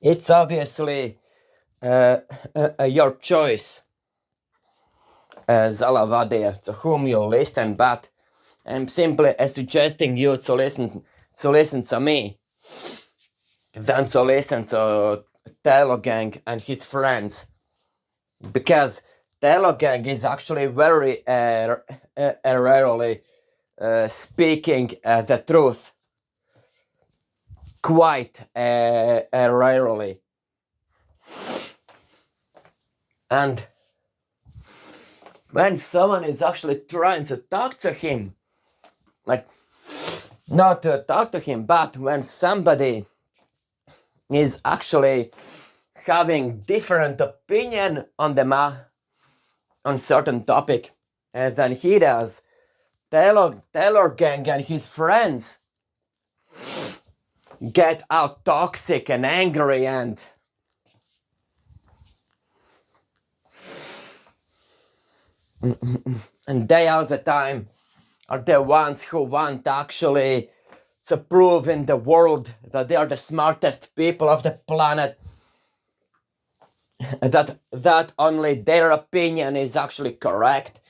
It's obviously your choice, Zalavadia, to whom you listen, but I'm simply suggesting you to listen to me than to listen to Taylor Gang and his friends, because Taylor Gang is actually very rarely speaking the truth, quite rarely. And when someone is actually trying to talk to him, like, not to talk to him, but when somebody is actually having different opinion on on certain topic than he does, Taylor Gang and his friends get out toxic and angry, and they all the time are the ones who want actually to prove in the world that they are the smartest people of the planet, that only their opinion is actually correct.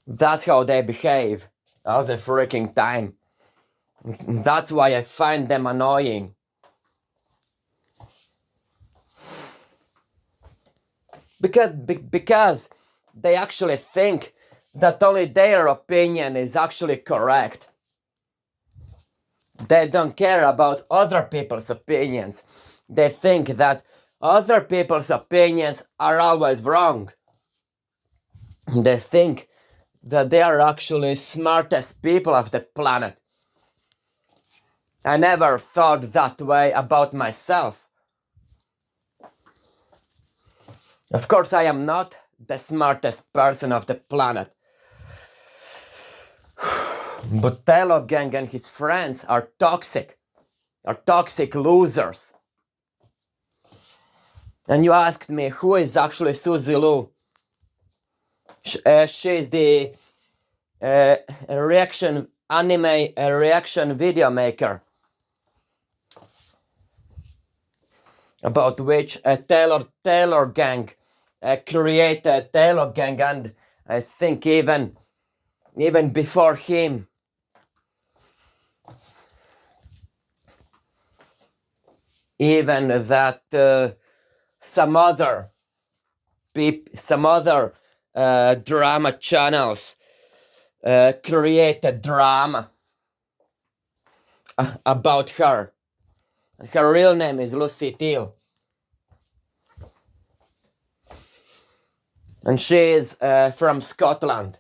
That's how they behave all the freaking time. That's why I find them annoying. Because they actually think that only their opinion is actually correct. They don't care about other people's opinions. They think that other people's opinions are always wrong. They think that they are actually smartest people of the planet. I never thought that way about myself. Of course, I am not the smartest person of the planet. But Taylor Gang and his friends are toxic losers. And you asked me who is actually Suzy Lu. She's the anime reaction video maker, about which Taylor Gang created Taylor Gang, and I think even before him. Even that some other drama channels created drama about her. Her real name is Lucy Teal, and she is from Scotland.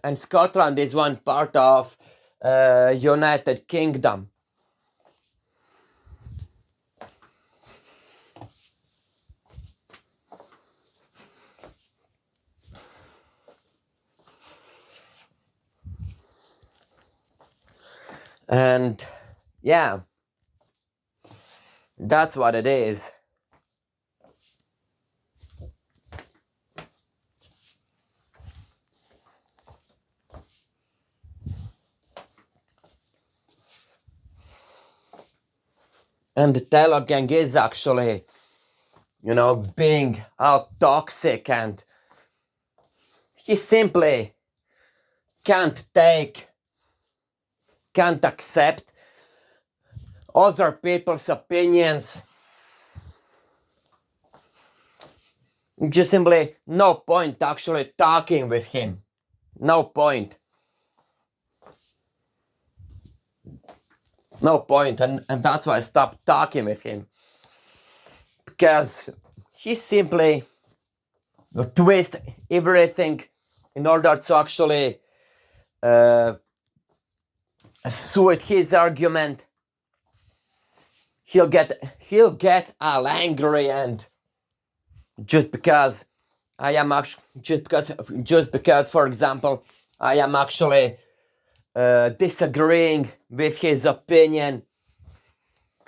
And Scotland is one part of United Kingdom. And yeah, that's what it is. And the Taylor Gang is actually, being out toxic, and he simply can't accept other people's opinions. Just simply no point actually talking with him. No point. No point, and that's why I stopped talking with him. Because he simply twist everything in order to actually suit his argument. He'll get all angry, and just because for example I am actually disagreeing with his opinion,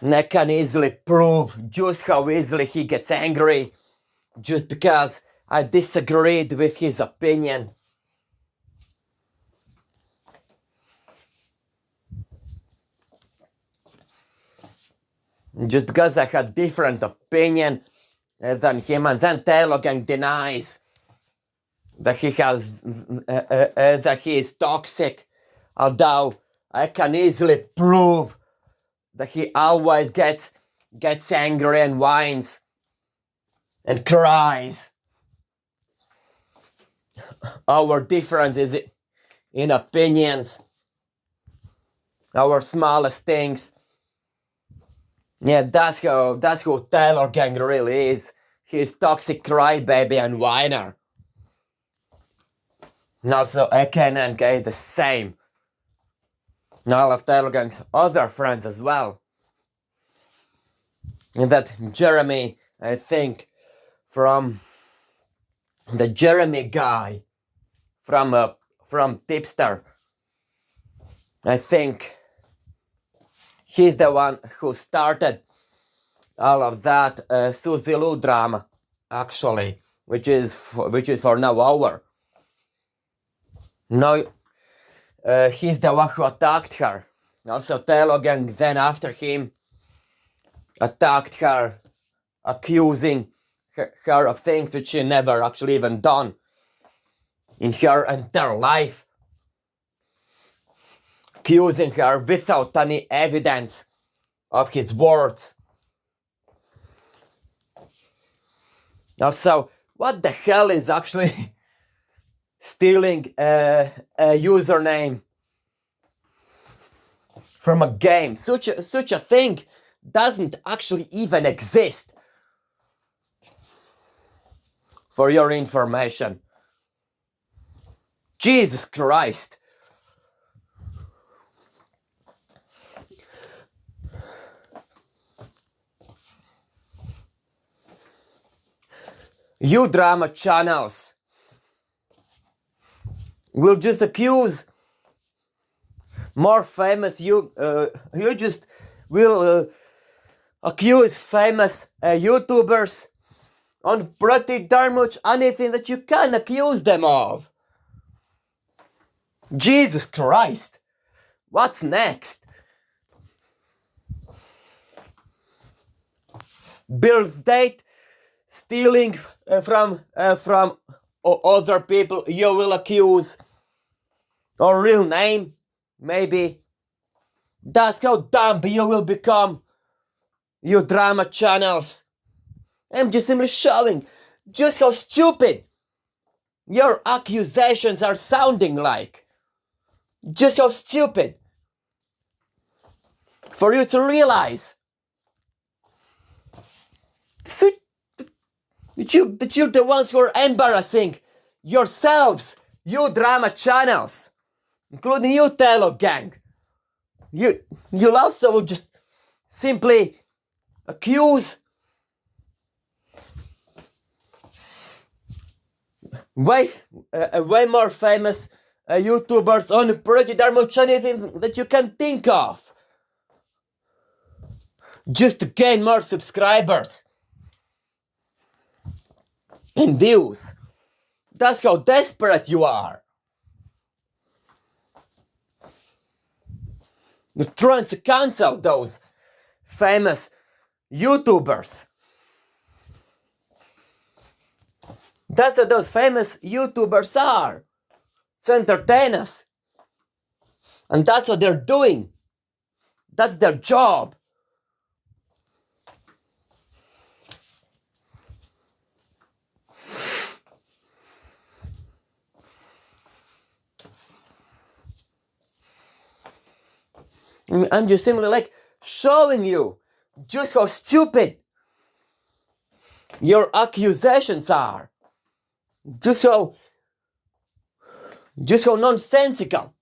and I can easily prove just how easily he gets angry just because I disagreed with his opinion. just because I had different opinion than him, and then Taylor Gang denies that he has that he is toxic, although I can easily prove that he always gets angry and whines and cries. Our difference is in opinions, our smallest things. Yeah, that's who Taylor Gang really is. He's toxic crybaby and whiner. And also AKNK is the same. And all of Taylor Gang's other friends as well. And that Jeremy, I think, from the Jeremy guy from Tipster, I think he's the one who started all of that Suzy Lou drama, actually, which is for now over. No, he's the one who attacked her. Also, Taylor Gang then after him attacked her, accusing her of things which she never actually even done in her entire life. Accusing her without any evidence of his words. Also, what the hell is actually stealing a username from a game? Such a thing doesn't actually even exist. For your information. Jesus Christ. You drama channels will just accuse more famous you just will accuse famous YouTubers on pretty darn much anything that you can accuse them of. Jesus Christ. What's next? Birth date stealing from other people you will accuse, or real name maybe. That's how dumb you will become, you drama channels. I'm just simply showing just how stupid your accusations are sounding like. Just how stupid. For you to realize that you're the ones who are embarrassing yourselves, you drama channels, including you Taylor Gang. You'll also just simply accuse way more famous YouTubers on pretty darn much anything that you can think of, just to gain more subscribers and views. That's how desperate you are. You're trying to cancel those famous YouTubers. That's what those famous YouTubers are. To entertain us. And that's what they're doing. That's their job. I'm just simply like showing you just how stupid your accusations are. Just how nonsensical.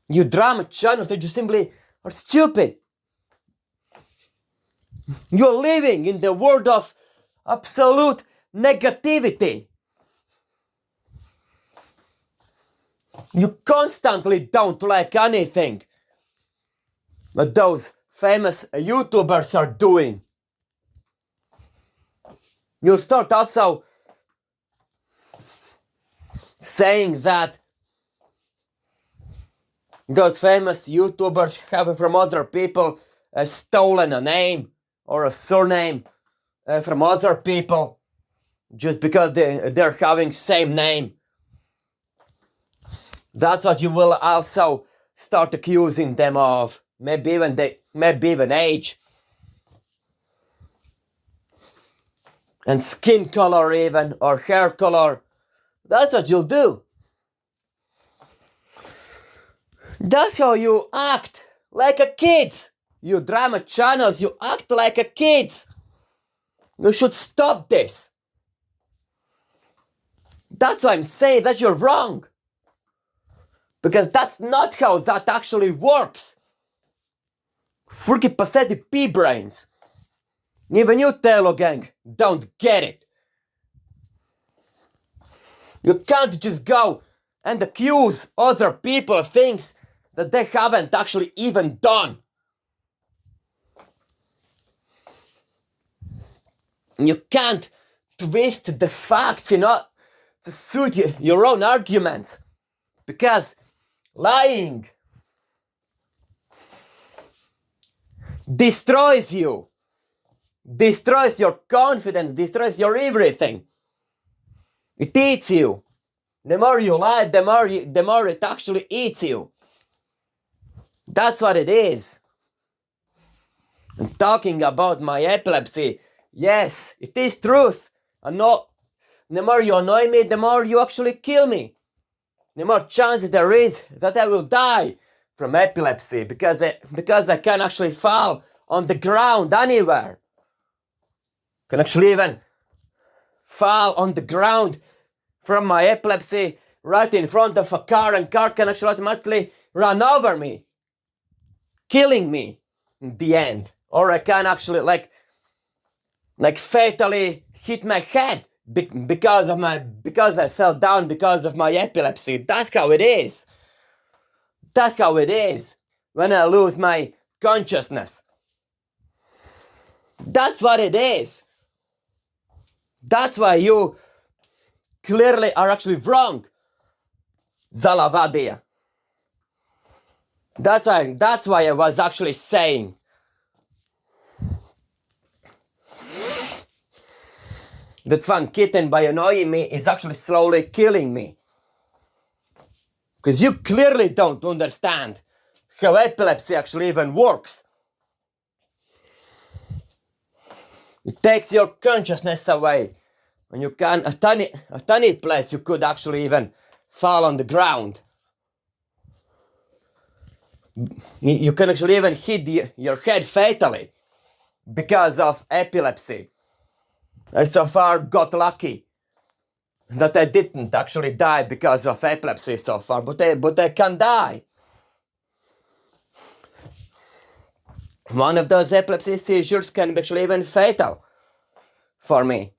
You drama channels that just simply are stupid. You're living in the world of absolute negativity. You constantly don't like anything that those famous YouTubers are doing. You start also saying that those famous YouTubers have from other people stolen a name or a surname from other people just because they're having same name. That's what you will also start accusing them of. Maybe even age. And skin color even, or hair color. That's what you'll do. That's how you act, like a kid. You drama channels, you act like a kid. You should stop this. That's why I'm saying that you're wrong. Because that's not how that actually works. Freaking pathetic pea-brains. Even you, Taylor Gang, don't get it. You can't just go and accuse other people of things that they haven't actually even done. You can't twist the facts, to suit your own arguments. Because lying destroys you. Destroys your confidence, destroys your everything. It eats you. The more you lie, the more it actually eats you. That's what it is. And talking about my epilepsy, yes, it is truth. And no, the more you annoy me, the more you actually kill me. The more chances there is that I will die from epilepsy because I can actually fall on the ground anywhere. Can actually even fall on the ground from my epilepsy right in front of a car, and car can actually automatically run over me, killing me in the end. Or I can actually like fatally hit my head because I fell down because of my epilepsy. That's how it is. That's how it is when I lose my consciousness. That's what it is. That's why you clearly are actually wrong, Zalavadia. That's why I was actually saying that Fun Kitten, by annoying me, is actually slowly killing me. Because you clearly don't understand how epilepsy actually even works. It takes your consciousness away. And you can, a tiny place, you could actually even fall on the ground. You can actually even hit your head fatally because of epilepsy. I so far got lucky that I didn't actually die because of epilepsy so far, but I can die. One of those epilepsy seizures can be actually even fatal for me.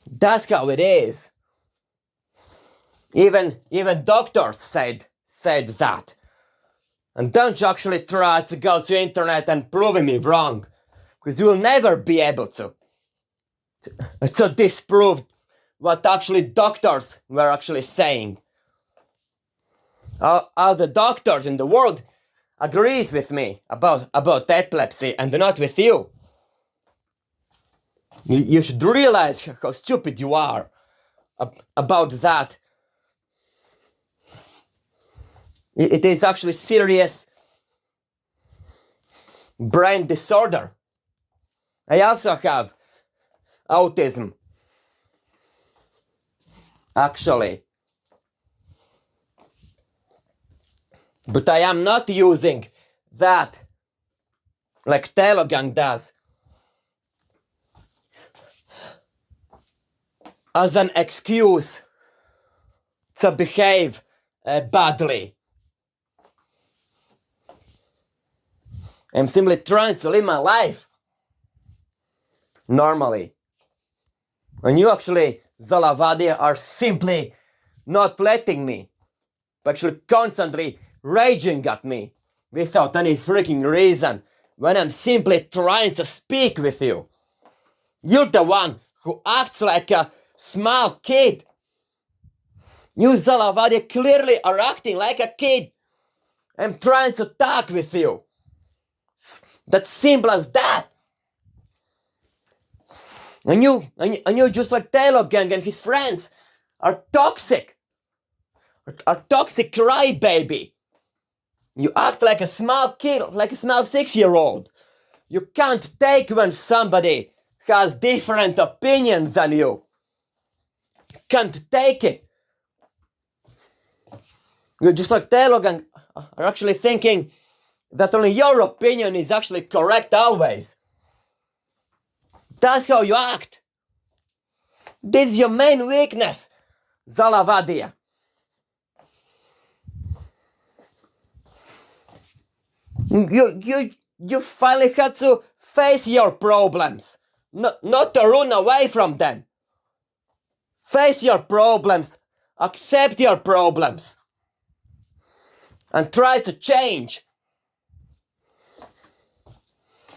That's how it is. Even doctors said that. And don't you actually try to go to the internet and prove me wrong, because you will never be able to disprove what actually doctors were actually saying. All the doctors in the world agrees with me about epilepsy and not with you. You should realize how stupid you are about that. It is actually serious brain disorder. I also have autism. Actually. But I am not using that like Telegang does as an excuse to behave badly. I'm simply trying to live my life normally. And you actually, Zalavadia, are simply not letting me, but actually constantly raging at me without any freaking reason when I'm simply trying to speak with you. You're the one who acts like a small kid You Zalavadia clearly are acting like a kid. I'm trying to talk with you. That's simple as that. And you just like Taylor Gang and his friends are toxic. Are toxic crybaby. You act like a small kid, like a small 6-year-old. You can't take when somebody has different opinion than you. You can't take it. You just like Taylor Gang are actually thinking that only your opinion is actually correct always. That's how you act. This is your main weakness, Zalavadia. You finally had to face your problems, not to run away from them. Face your problems, accept your problems, and try to change.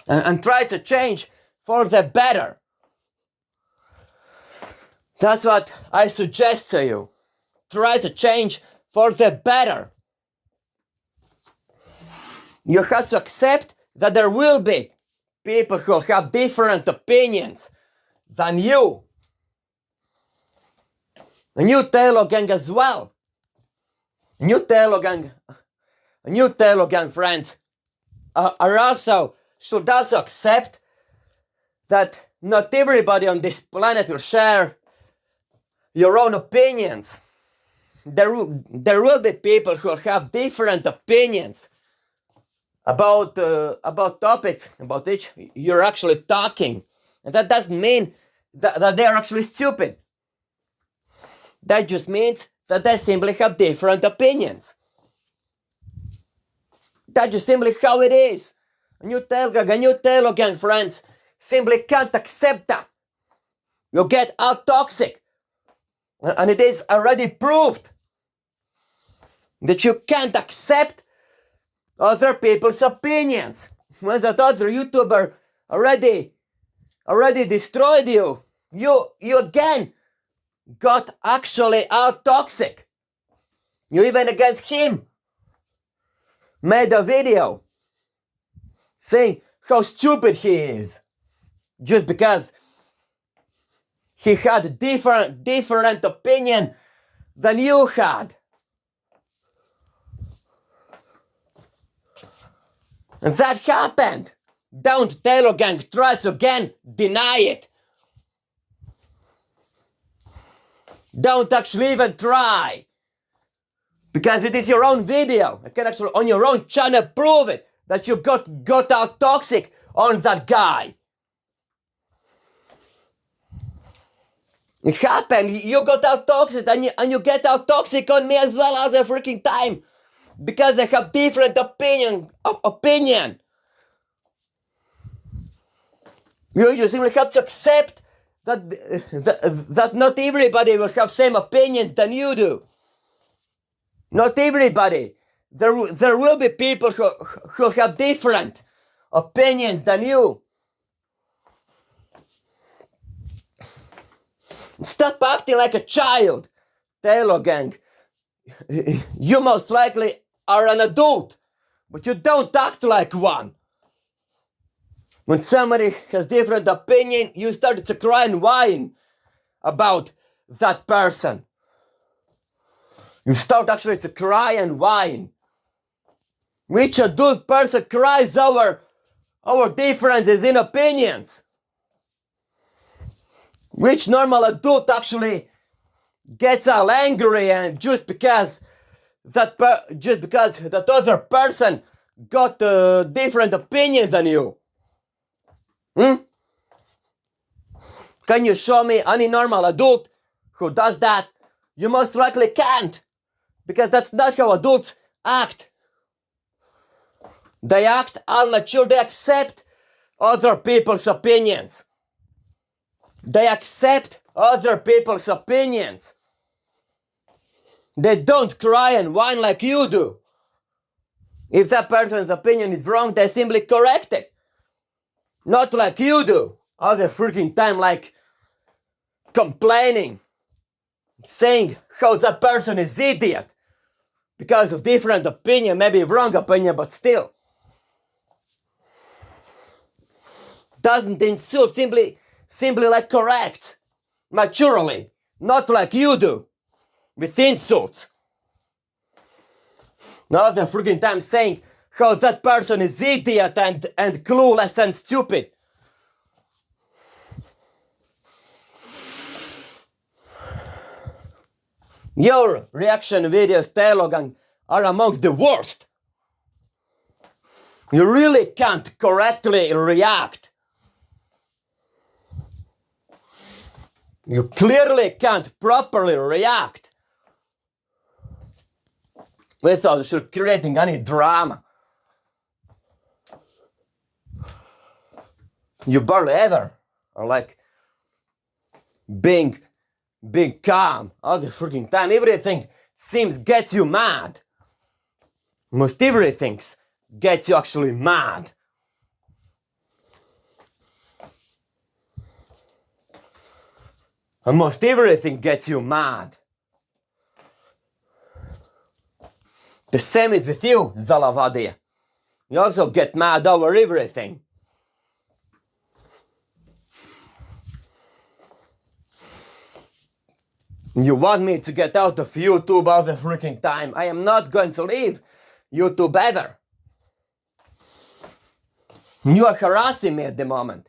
And try to change for the better. That's what I suggest to you. Try to change for the better. You have to accept that there will be people who have different opinions than you. And you Taylor Gang as well. New Taylor Gang friends should also accept that not everybody on this planet will share your own opinions. There will be people who have different opinions about topics about which you're actually talking. And that doesn't mean that they're actually stupid. That just means that they simply have different opinions. That's just simply how it is. And you Taylor Gang friends simply can't accept that. You get out toxic. And it is already proved that you can't accept other people's opinions. When that other YouTuber already destroyed you, you again got actually out toxic. You even against him made a video saying how stupid he is just because he had different opinion than you had. And that happened. Don't Taylor Gang try to again deny it. Don't actually even try. Because it is your own video. You can actually on your own channel prove it that you got out toxic on that guy. It happened. You got out toxic and you get out toxic on me as well all the freaking time. Because I have different opinion. You simply have to accept that not everybody will have same opinions than you do. Not everybody. There will be people who have different opinions than you. Stop acting like a child, Taylor Gang. You most likely are an adult, but you don't act like one. When somebody has different opinion, you start to cry and whine about that person. You start actually to cry and whine. Which adult person cries over differences in opinions? Which normal adult actually gets all angry and just because that other person got a different opinion than you? Can you show me any normal adult who does that? You most likely can't, because that's not how adults act. They act all mature. They accept other people's opinions. They accept other people's opinions. They don't cry and whine like you do. If that person's opinion is wrong, they simply correct it. Not like you do. All the freaking time, like complaining saying how that person is idiot because of different opinion, maybe wrong opinion, but still. Doesn't insult, simply like correct, maturely, not like you do, with insults. Not the freaking time saying how that person is idiot and clueless and stupid. Your reaction videos, dialogue, are amongst the worst. You really can't correctly react. You clearly can't properly react without creating any drama. You barely ever are like being calm all the freaking time. Everything gets you mad. Most everything gets you actually mad. Almost everything gets you mad. The same is with you, Zalavadia. You also get mad over everything. You want me to get out of YouTube all the freaking time. I am not going to leave YouTube ever. You are harassing me at the moment.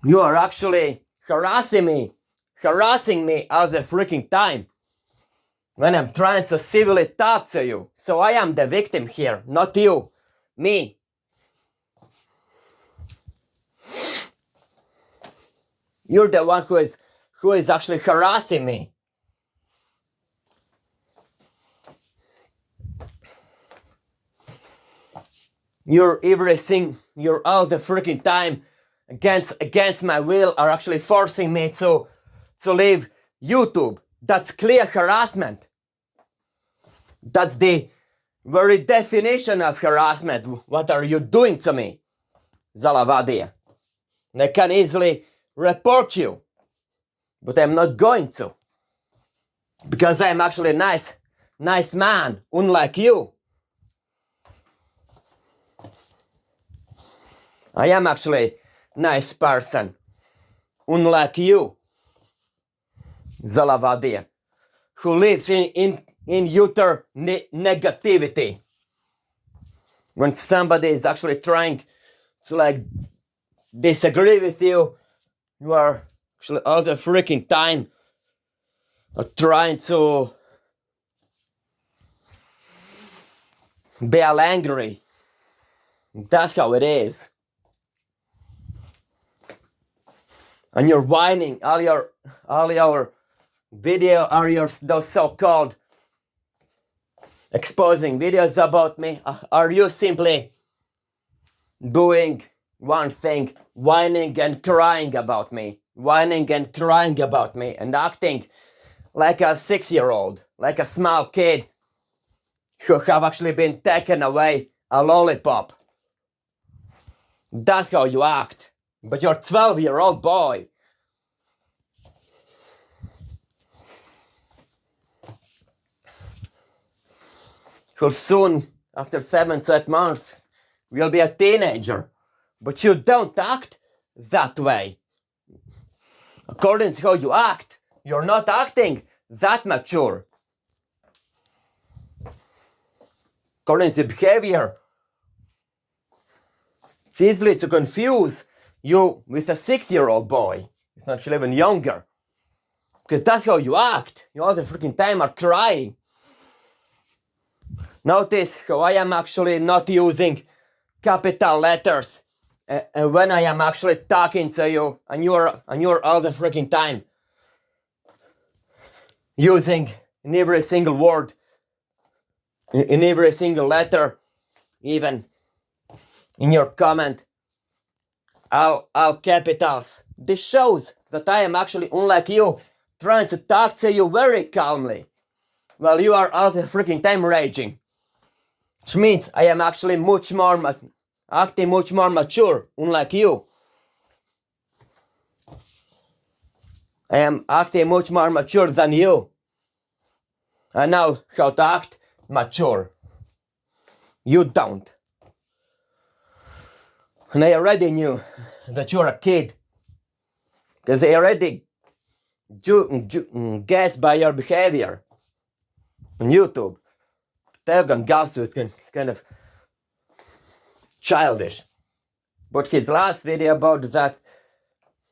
You are actually harassing me all the freaking time when I'm trying to civilly talk to you. So I am the victim here, not you, me. You're the one who is actually harassing me. You're all the freaking time against my will are actually forcing me to leave YouTube. That's clear harassment. That's the very definition of harassment. What are you doing to me, Zalavadia? I can easily report you, but I'm not going to, because I'm actually a nice man, unlike you. I am actually a nice person, unlike you, Zalavadia, who lives in utter negativity. When somebody is actually trying to disagree with you, you are actually all the freaking time trying to be all angry. That's how it is. And you're whining, all your video are those so-called exposing videos about me. Are you simply doing one thing, whining and crying about me, and acting like a 6-year-old, like a small kid who have actually been taken away a lollipop? That's how you act. But you're a 12-year-old boy. Who soon, after 7 to 8 months, will be a teenager. But you don't act that way. According to how you act, you're not acting that mature. According to behavior, it's easy to confuse you with a 6-year-old boy, if not even younger. Because that's how you act. You all the freaking time are crying. Notice how I am actually not using capital letters when I am actually talking to you, and you're all the freaking time using in every single word, in every single letter, even in your comment, all capitals. This shows that I am actually, unlike you, trying to talk to you very calmly, while you are all the freaking time raging. Which means I am actually acting much more mature, unlike you. I am acting much more mature than you. I know how to act mature. You don't. And I already knew that you're a kid. Because I already guessed by your behavior on YouTube. Telegram Galsu is kind of childish. But his last video about that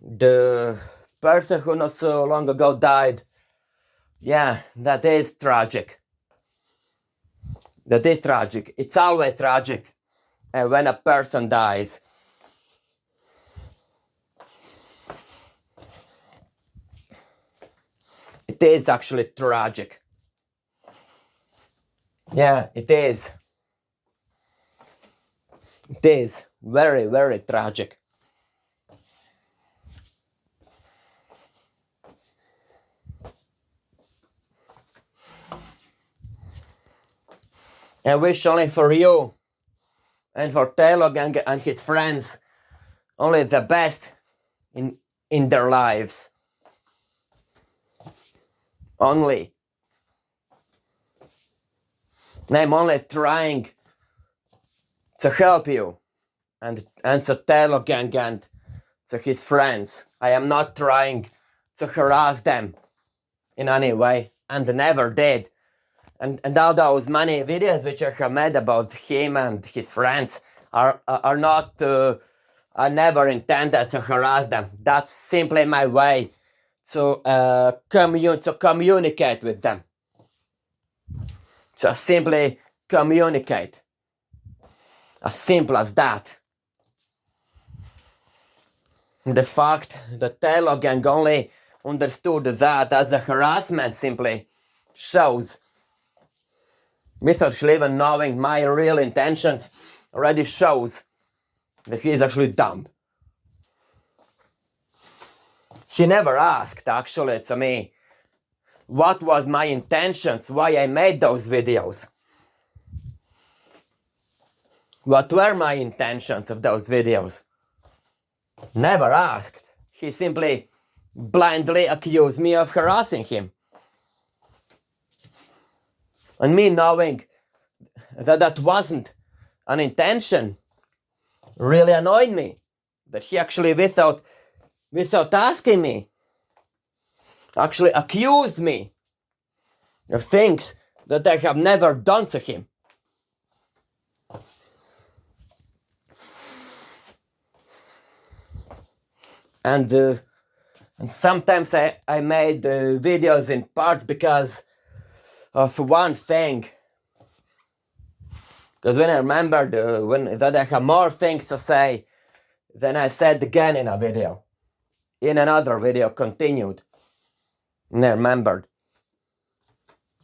the person who not so long ago died, yeah, that is tragic. That is tragic. It's always tragic when a person dies. It is actually tragic. Yeah, it is. It is very, very tragic. I wish only for you and for Taylor and his friends only the best in their lives. Only. I'm only trying to help you and to Taylor Gang and to his friends. I am not trying to harass them in any way, and never did. And all those many videos which I have made about him and his friends are not. I never intended to harass them. That's simply my way to communicate with them. So simply communicate. As simple as that. The fact that Taylor Gang only understood that as a harassment simply shows, without even knowing my real intentions, already shows that he is actually dumb. He never asked actually to me what was my intentions, why I made those videos. What were my intentions of those videos? Never asked. He simply blindly accused me of harassing him. And me knowing that that wasn't an intention really annoyed me. That he actually, without asking me, actually accused me of things that I have never done to him. And sometimes I made videos in parts because of one thing. Because when I remembered that I have more things to say, then I said again in a video. In another video, continued. And I remembered.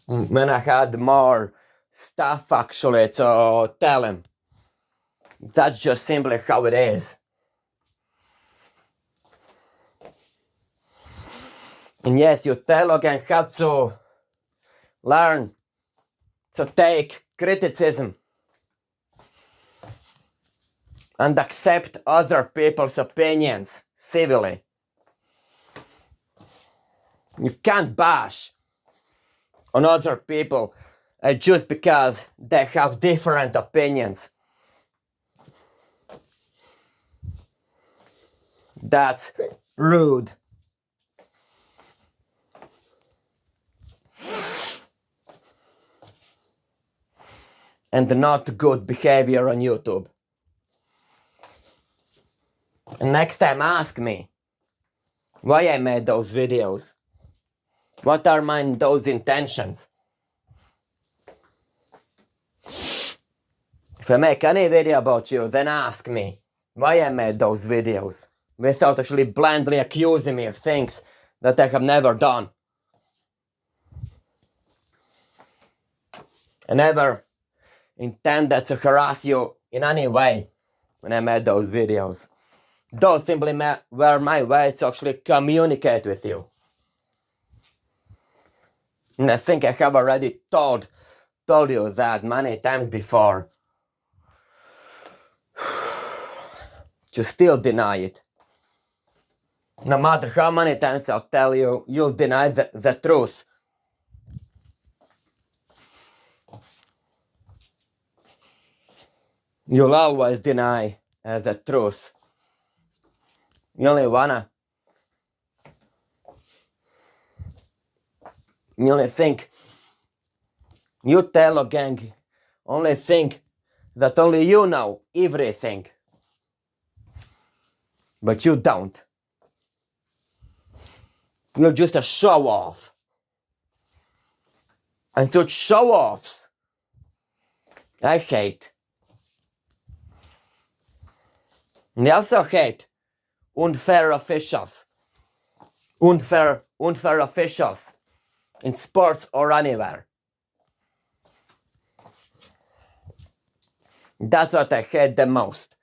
When I had more stuff actually to tell him. That's just simply how it is. And yes, you again have to learn to take criticism and accept other people's opinions civilly. You can't bash on other people just because they have different opinions. That's rude. And not good behavior on YouTube. And next time ask me why I made those videos. What are those intentions? If I make any video about you, then ask me why I made those videos without actually blindly accusing me of things that I have never done. I never intended to harass you in any way when I made those videos. Those simply were my way to actually communicate with you. And I think I have already told you that many times before. You still deny it. No matter how many times I'll tell you, you'll deny the truth. You'll always deny the truth. You only think, you Telo gang only think that only you know everything. But you don't. You're just a show-off. And such show-offs I hate. And I also hate unfair officials. Unfair officials in sports or anywhere. That's what I hate the most.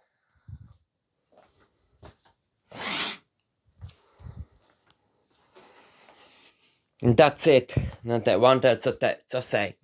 And that's it that I wanted to say.